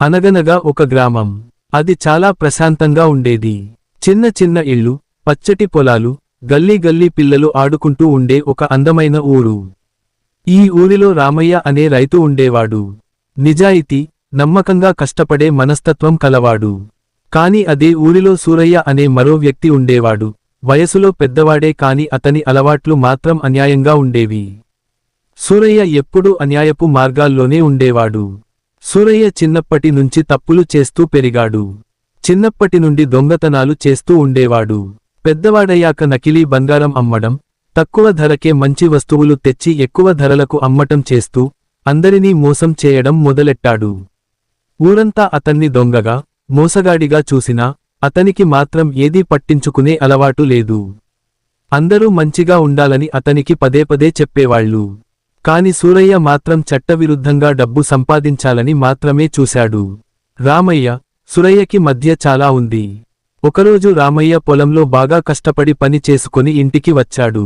అనగనగా ఒక గ్రామం. అది చాలా ప్రశాంతంగా ఉండేది. చిన్న చిన్న ఇళ్ళు, పచ్చటి పొలాలు, గల్లీ గల్లీ పిల్లలు ఆడుకుంటూ ఉండే ఒక అందమైన ఊరు. ఈ ఊరిలో రామయ్య అనే రైతు ఉండేవాడు. నిజాయితీ, నమ్మకంగా కష్టపడే మనస్తత్వం కలవాడు. కాని అదే ఊరిలో సూరయ్య అనే మరో వ్యక్తి ఉండేవాడు. వయసులో పెద్దవాడే కాని అతని అలవాట్లు మాత్రం అన్యాయంగా ఉండేవి. సూరయ్య ఎప్పుడూ అన్యాయపు మార్గాల్లోనే ఉండేవాడు. సూరయ్య చిన్నప్పటి నుంచి తప్పులు చేస్తూ పెరిగాడు. చిన్నప్పటి నుండి దొంగతనాలు చేస్తూ ఉండేవాడు. పెద్దవాడయ్యాక నకిలీ బంగారం అమ్మడం, తక్కువ ధరకే మంచి వస్తువులు తెచ్చి ఎక్కువ ధరలకు అమ్మటం చేస్తూ అందరినీ మోసం చేయడం మొదలెట్టాడు. ఊరంతా అతన్ని దొంగగా, మోసగాడిగా చూసినా అతనికి మాత్రం ఏదీ పట్టించుకునే అలవాటు లేదు. అందరూ మంచిగా ఉండాలని అతనికి పదే పదే చెప్పేవాళ్లు. కాని సూరయ్య మాత్రం చట్టవిరుద్ధంగా డబ్బు సంపాదించాలని మాత్రమే చూశాడు. రామయ్య, సూరయ్యకి మధ్య చాలా ఉంది. ఒకరోజు రామయ్య పొలంలో బాగా కష్టపడి పని చేసుకుని ఇంటికి వచ్చాడు.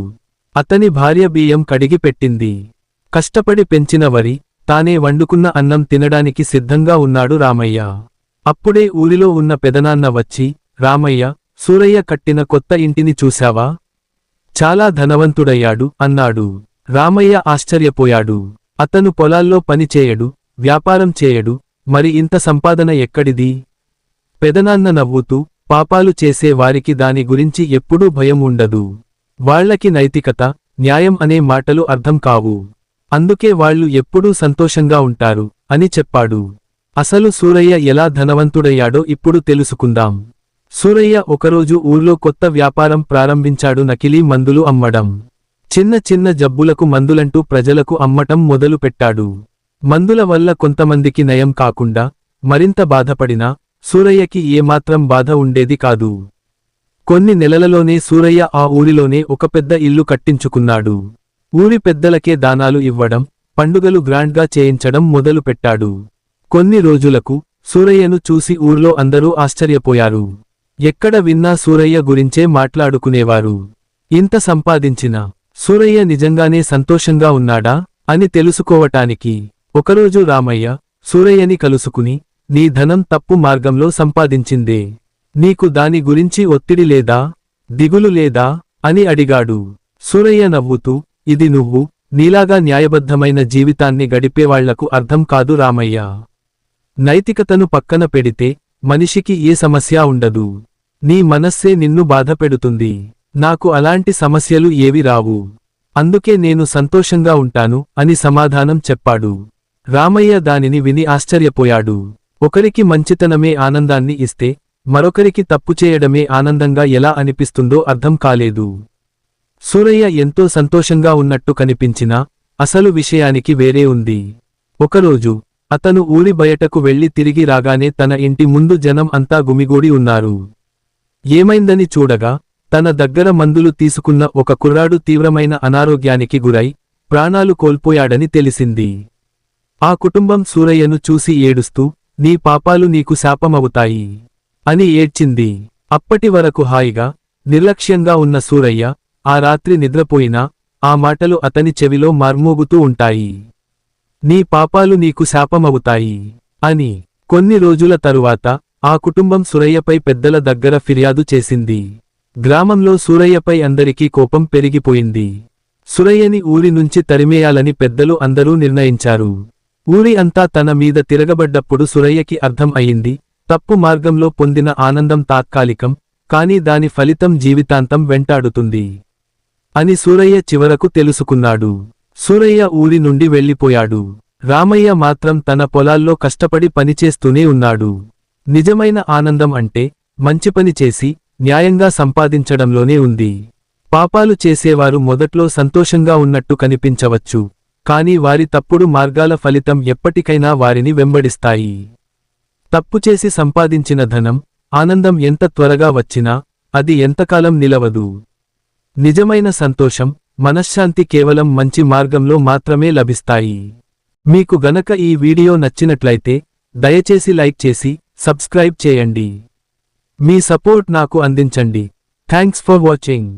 అతని భార్య బియ్యం కడిగి పెట్టింది. కష్టపడి పెంచిన వరి, తానే వండుకున్న అన్నం తినడానికి సిద్ధంగా ఉన్నాడు రామయ్య. అప్పుడే ఊరిలో ఉన్న పెదనాన్న వచ్చి, రామయ్య, సూరయ్య కట్టిన కొత్త ఇంటిని చూశావా? చాలా ధనవంతుడయ్యాడు అన్నాడు. రామయ్య ఆశ్చర్యపోయాడు. అతను పొలాల్లో పని చేయడు, వ్యాపారం చేయడు, మరి ఇంత సంపాదన ఎక్కడిది? పెదనాన్న నవ్వుతూ, పాపాలు చేసే వారికి దాని గురించి ఎప్పుడూ భయం ఉండదు. వాళ్లకి నైతికత, న్యాయం అనే మాటలు అర్థం కావు. అందుకే వాళ్లు ఎప్పుడూ సంతోషంగా ఉంటారు అని చెప్పాడు. అసలు సూరయ్య ఎలా ధనవంతుడయ్యాడో ఇప్పుడు తెలుసుకుందాం. సూరయ్య ఒకరోజు ఊర్లో కొత్త వ్యాపారం ప్రారంభించాడు. నకిలీ మందులు అమ్మడం. చిన్న చిన్న జబ్బులకు మందులంటూ ప్రజలకు అమ్మటం మొదలుపెట్టాడు. మందుల వల్ల కొంతమందికి నయం కాకుండా మరింత బాధపడినా సూరయ్యకి ఏమాత్రం బాధ ఉండేది కాదు. కొన్ని నెలలలోనే సూరయ్య ఆ ఊరిలోనే ఒక పెద్ద ఇల్లు కట్టించుకున్నాడు. ఊరి పెద్దలకే దానాలు ఇవ్వడం, పండుగలు గ్రాండ్గా చేయించడం మొదలుపెట్టాడు. కొన్ని రోజులకు సూరయ్యను చూసి ఊర్లో అందరూ ఆశ్చర్యపోయారు. ఎక్కడ విన్నా సూరయ్య గురించే మాట్లాడుకునేవారు. ఇంత సంపాదించిన సూరయ్య నిజంగానే సంతోషంగా ఉన్నాడా అని తెలుసుకోవటానికి ఒకరోజు రామయ్య సూరయ్యని కలుసుకుని, నీ ధనం తప్పు మార్గంలో సంపాదించిందే. నీకు దాని గురించి ఒత్తిడి లేదా, దిగులు లేదా అని అడిగాడు. సూరయ్య నవ్వుతూ, ఇది నువ్వు నీలాగా న్యాయబద్ధమైన జీవితాన్ని గడిపేవాళ్లకు అర్థం కాదు రామయ్య. నైతికతను పక్కన పెడితే మనిషికి ఏ సమస్య ఉండదు. నీ మనస్సే నిన్ను బాధపెడుతుంది. నాకు అలాంటి సమస్యలు ఏవి రావు. అందుకే నేను సంతోషంగా ఉంటాను అని సమాధానం చెప్పాడు. రామయ్య దానిని విని ఆశ్చర్యపోయాడు. ఒకరికి మంచితనమే ఆనందాన్ని ఇస్తే మరొకరికి తప్పు చేయడమే ఆనందంగా ఎలా అనిపిస్తుందో అర్థం కాలేదు. సూరయ్య ఎంతో సంతోషంగా ఉన్నట్టు కనిపించినా అసలు విషయానికి వేరే ఉంది. ఒకరోజు అతను ఊరి బయటకు వెళ్లి తిరిగి రాగానే తన ఇంటి ముందు జనం అంతా గుమిగూడి ఉన్నారు. ఏమైందని చూడగా తన దగ్గర మందులు తీసుకున్న ఒక కుర్రాడు తీవ్రమైన అనారోగ్యానికి గురై ప్రాణాలు కోల్పోయాడని తెలిసింది. ఆ కుటుంబం సూరయ్యను చూసి ఏడుస్తూ, నీ పాపాలు నీకు శాపమవుతాయి అని ఏడ్చింది. అప్పటి వరకు హాయిగా, నిర్లక్ష్యంగా ఉన్న సూరయ్య ఆ రాత్రి నిద్రపోయినా ఆ మాటలు అతని చెవిలో మార్మోగుతూ ఉంటాయి. నీ పాపాలు నీకు శాపమవుతాయి అని. కొన్ని రోజుల తరువాత ఆ కుటుంబం సూరయ్యపై పెద్దల దగ్గర ఫిర్యాదు చేసింది. గ్రామంలో సూరయ్యపై అందరికీ కోపం పెరిగిపోయింది. సూరయ్యని ఊరి నుంచి తరిమేయాలని పెద్దలు అందరూ నిర్ణయించారు. ఊరి అంతా తన మీద తిరగబడ్డప్పుడు సూరయ్యకి అర్థం అయింది, తప్పు మార్గంలో పొందిన ఆనందం తాత్కాలికం, కానీ దాని ఫలితం జీవితాంతం వెంటాడుతుంది అని సూరయ్య చివరకు తెలుసుకున్నాడు. సూరయ్య ఊరి నుండి వెళ్ళిపోయాడు. రామయ్య మాత్రం తన పొలాల్లో కష్టపడి పనిచేస్తూనే ఉన్నాడు. నిజమైన ఆనందం అంటే మంచి పని చేసి న్యాయంగా సంపాదించడంలోనే ఉంది. పాపాలు చేసేవారు మొదట్లో సంతోషంగా ఉన్నట్టు కనిపించవచ్చు, కానీ వారి తప్పుడు మార్గాల ఫలితం ఎప్పటికైనా వారిని వెంబడిస్తాయి. తప్పు చేసి సంపాదించిన ధనం, ఆనందం ఎంత త్వరగా వచ్చినా అది ఎంతకాలం నిలవదు. నిజమైన సంతోషం, మనశ్శాంతి కేవలం మంచి మార్గంలో మాత్రమే లభిస్తాయి. మీకు గనక ఈ వీడియో నచ్చినట్లయితే దయచేసి లైక్ చేసి సబ్స్క్రైబ్ చేయండి. మీ సపోర్ట్ నాకు అందించండి. Thanks for watching.